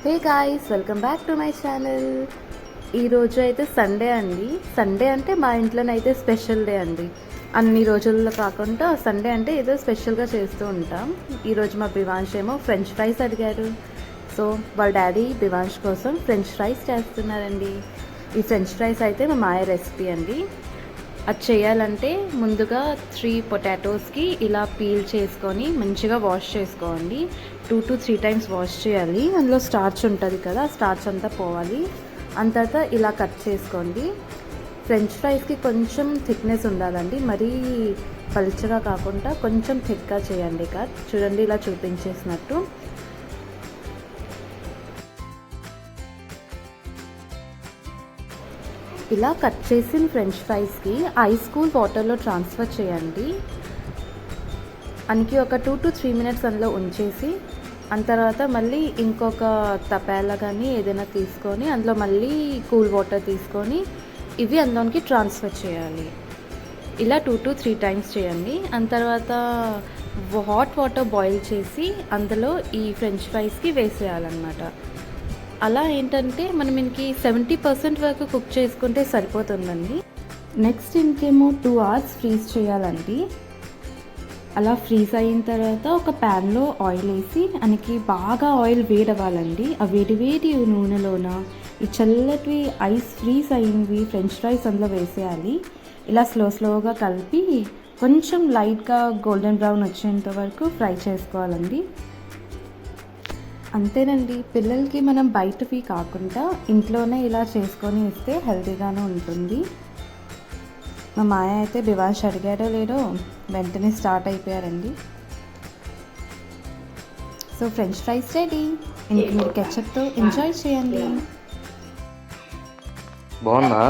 Hey guys, welcome back to my channel. ఈరోజు అయితే Sunday అండి. సండే అంటే మా ఇంట్లోనైతే స్పెషల్ డే అండి. అన్ని రోజుల్లో కాకుండా సండే అంటే ఏదో స్పెషల్గా చేస్తూ ఉంటాం. ఈరోజు మా బివాంష్ ఏమో ఫ్రెంచ్ ఫ్రైస్ అడిగారు. సో వాళ్ళ డాడీ బివాంష్ కోసం ఫ్రెంచ్ ఫ్రైస్ చేస్తున్నారండి. ఈ ఫ్రెంచ్ ఫ్రైస్ అయితే మా మాయ రెసిపీ అండి. అది చేయాలంటే ముందుగా 3 పొటాటోస్కి ఇలా పీల్ చేసుకొని మంచిగా వాష్ చేసుకోండి. 2 to 3 టైమ్స్ వాష్ చేయాలి. అందులో స్టార్చ్ ఉంటుంది కదా, స్టార్చ్ అంతా పోవాలి. అంతటా ఇలా కట్ చేసుకోండి. ఫ్రెంచ్ ఫ్రైస్కి కొంచెం థిక్నెస్ ఉండాలండి, మరీ పల్చగా కాకుండా కొంచెం థిక్గా చేయండి కట్. చూడండి ఇలా చూపించేసినట్టు. ఇలా కట్ చేసిన ఫ్రెంచ్ ఫ్రైస్కి ఐస్ కూల్ వాటర్లో ట్రాన్స్ఫర్ చేయండి. అనికి ఒక 2 to 3 మినిట్స్ అందులో ఉంచేసి తర్వాత మళ్ళీ ఇంకొక తపాలా కానీ ఏదైనా తీసుకొని అందులో మళ్ళీ కూల్ వాటర్ తీసుకొని ఇవి అందులోకి ట్రాన్స్ఫర్ చేయాలి. ఇలా 2 to 3 టైమ్స్ చేయండి. తర్వాత హాట్ వాటర్ బాయిల్ చేసి అందులో ఈ ఫ్రెంచ్ ఫ్రైస్కి వేసేయాలన్నమాట. అలా ఏంటంటే మనం ఇంకి 70% వరకు కుక్ చేసుకుంటే సరిపోతుందండి. నెక్స్ట్ ఇంకేమో 2 hours ఫ్రీజ్ చేయాలండి. అలా ఫ్రీజ్ అయిన తర్వాత ఒక ప్యాన్లో ఆయిల్ వేసి మనకి బాగా ఆయిల్ వేడవ్వాలండి. ఆ వేడి నూనెలోన ఈ చల్లటి ఐస్ ఫ్రీజ్ అయింది ఫ్రెంచ్ ఫ్రైస్ అందులో వేసేయాలి. ఇలా స్లోగా కలిపి కొంచెం లైట్గా గోల్డెన్ బ్రౌన్ వచ్చేంత వరకు ఫ్రై చేసుకోవాలండి. అంతేనండి. పిల్లలకి మనం బయటవి కాకుండా ఇంట్లోనే ఇలా చేసుకొని ఇస్తే హెల్తీగానే ఉంటుంది. మా మాయ అయితే బివాంష్ అడిగాడో లేడో వెంటనే స్టార్ట్ అయిపోయారండి. So french fries ready. ఇంక మీరు కెచప్తో ఎంజాయ్ చేయండి. బాగుందా?